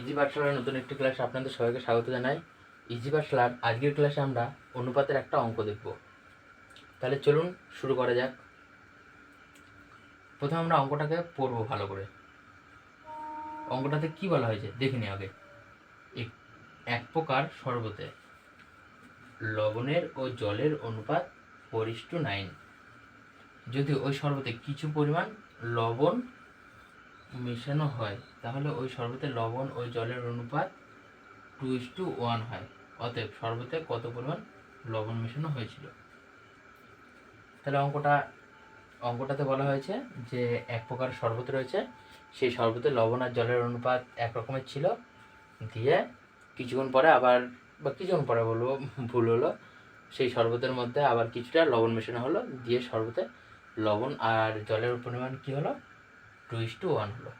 Easy পাঠশালার নতুন একটি ক্লাসে আপনাদের সবাইকে স্বাগত জানাই। ইজি পাঠশালার আজকের ক্লাসে আমরা অনুপাতের একটা অঙ্ক দেখব। তাহলে চলুন শুরু করা যাক। প্রথমে আমরা অঙ্কটাকে পড়ব ভালো করে। অঙ্কটাতে কি বলা হয়েছে দেখে নি আগে। এক প্রকার শরবতে লবণের ও জলের অনুপাত 4:9। যদি ওই শরবতে কিছু পরিমাণ লবণ মেশানো হয় তাহলে ওই শরবতে লবণ ও জলের অনুপাত 2:1 হয়। অতএব শরবতে কত পরিমাণ লবণ মেশানো হয়েছিল। তাহলে অঙ্কটাতে বলা হয়েছে যে এক প্রকার শরবত রয়েছে, সেই শরবতে লবণ আর জলের অনুপাত এক রকমের ছিল। দিয়ে কিছুক্ষণ পরে বলবো ভুল হলো, সেই শরবতের মধ্যে আবার কিছুটা লবণ মেশানো হলো, দিয়ে শরবতে লবণ আর জলের পরিমাণ কি হলো 2:1 হলো।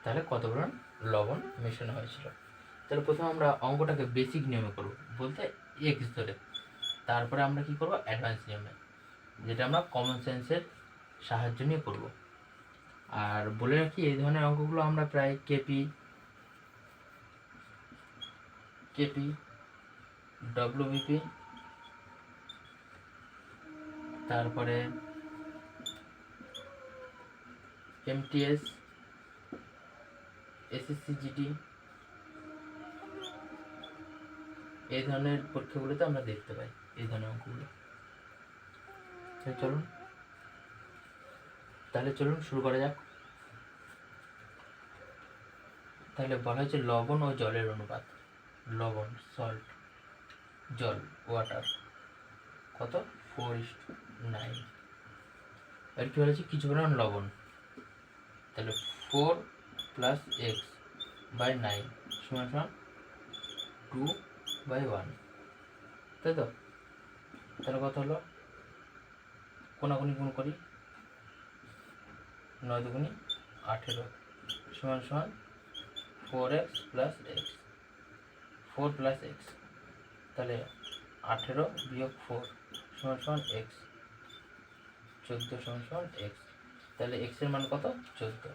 তাহলে কত পরিমাণ লবণ মেশানো হয়েছিল। তাহলে প্রথমে আমরা অঙ্কটাকে বেসিক নিয়মে করব, বলতে এক্স ধরে। তারপরে আমরা কি করব অ্যাডভান্স নিয়মে, যেটা আমরা কমন সেন্সের সাহায্য নিয়ে করব। আর বলে রাখি এই ধরনের অঙ্কগুলো আমরা প্রায় কেপি, ডব্লিউবিপি, তারপরে এমটিএস, এসএসসি-জিডি এই ধরনের পরীক্ষাগুলোতে আমরা দেখতে পাই এই ধরনের অঙ্কগুলো। তাহলে চলুন শুরু করা যাক। তাহলে বলা হয়েছে লবণ ও জলের অনুপাত, লবণ সল্ট, জল ওয়াটার, কত 4:9। আর কি বলেছে কিছু পরিমাণ লবণ, তাহলে 4 + x/9 = 2/1, তাই তো? তাহলে কত হলো, কোনাকুনি গুণ করি, 9 × 2 = 18 = 4x + x, 4 + x, তাহলে 18 - 4 = x, 14 = x। তাহলে x এর মান কত 14।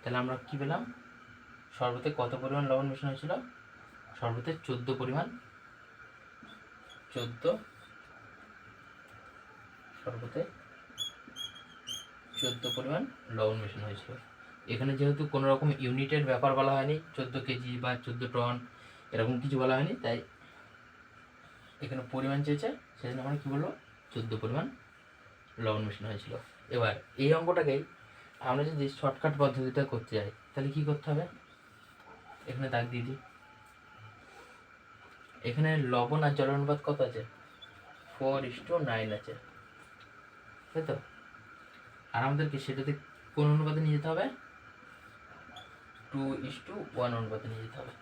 তাহলে আমরা কি পেলাম, শরবতে কত পরিমাণ লবণ মেশানো হয়েছিল, শরবতে 14 পরিমাণ লবণ মেশানো হয়েছিল। এখানে যেহেতু কোনো রকম ইউনিটের ব্যাপার বলা হয়নি, 14 কেজি বা 14 টন এরকম কিছু বলা হয়নি, তাই এখানে পরিমাণ চেয়েছে, সেজন্য আমরা কী বলবো 14 পরিমাণ লবণ মেশানো হয়েছিল। এবার এই অঙ্কটাকেই আমরা যদি শর্টকাট পদ্ধতিতে করতে যাই তাহলে কি করতে হবে, এখানে দাগ দিয়ে দিই। এখানে লবণ আর জলের অনুপাত কত আছে, 4:9 আছে, তাই তো? আর আমাদেরকে সেটাতে কোন অনুপাতে নিয়ে যেতে হবে, 2:1 অনুপাতে নিয়ে যেতে হবে,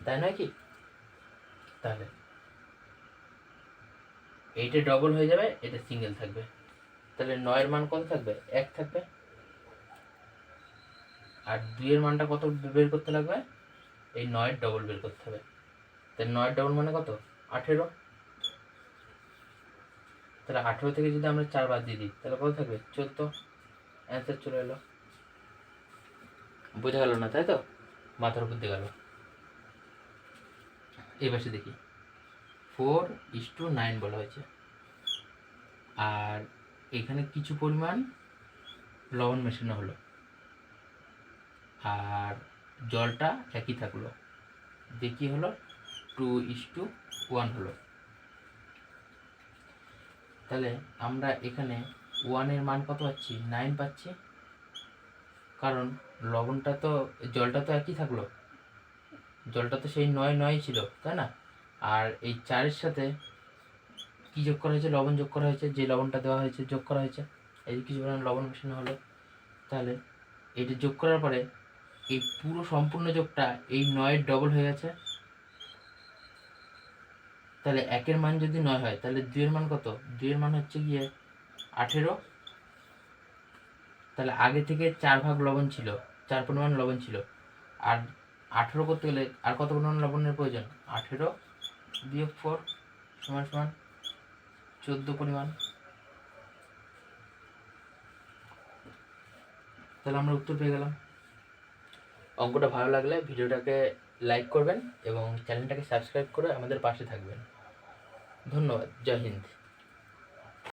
তাই নয় কি? তাহলে এইটা ডবল হয়ে যাবে, এটা সিঙ্গেল থাকবে। তাহলে 9 এর মান কত থাকবে, 1 থাকবে। আর 2 এর মানটা কত বের করতে লাগবে, এই 9 এর ডবল বের করতে হবে। তাহলে 9 এর ডবল মানে কত, 18। তাহলে 18 থেকে যদি আমরা 4 বাদ দিয়ে দিই তাহলে কত থাকবে, 14। অ্যান্সার চলে এলো। বোঝা গেল না, তাই তো? মাথার উপর দিয়ে গেল। এই পাশে দেখি 4:9 বলা হয়েছে, আর এখানে কিছু পরিমাণ লবণ মেশানো হলো, আর জলটা একই থাকলো, দেখি হলো 2:1 হলো। তাহলে আমরা এখানে 1 এর মান কত পাচ্ছি, 9 পাচ্ছি, কারণ জলটা তো একই থাকলো, জলটা তো সেই 9 ছিল, তাই না? আর এই 4-এর সাথে কি যোগ করা হয়েছে, লবণ যোগ করা হয়েছে, যে লবণটা দেওয়া হয়েছে যোগ করা হয়েছে, এই কিছু পরিমাণ লবণ মেশানো হলো। তাহলে এইটা যোগ করার পরে এই পুরো সম্পূর্ণ যোগটা এই 9-এর ডবল হয়ে গেছে। তাহলে 1 এর মান যদি 9 হয় তাহলে 2 এর মান কত, 2 এর মান হচ্ছে গিয়ে 18। তাহলে আগে থেকে 4 ভাগ লবণ ছিল, 4 পরিমাণ লবণ ছিল, আর 18 করতে গেলে আর কত পরিমাণ লবণের প্রয়োজন, 18 - 4 = 14 পরিমাণ। তাহলে আমরা উত্তর পেয়ে গেলাম। অঙ্কটা ভালো লাগলে ভিডিওটাকে লাইক করবেন এবং চ্যানেলটাকে সাবস্ক্রাইব করে আমাদের পাশে থাকবেন। ধন্যবাদ। জয় হিন্দ।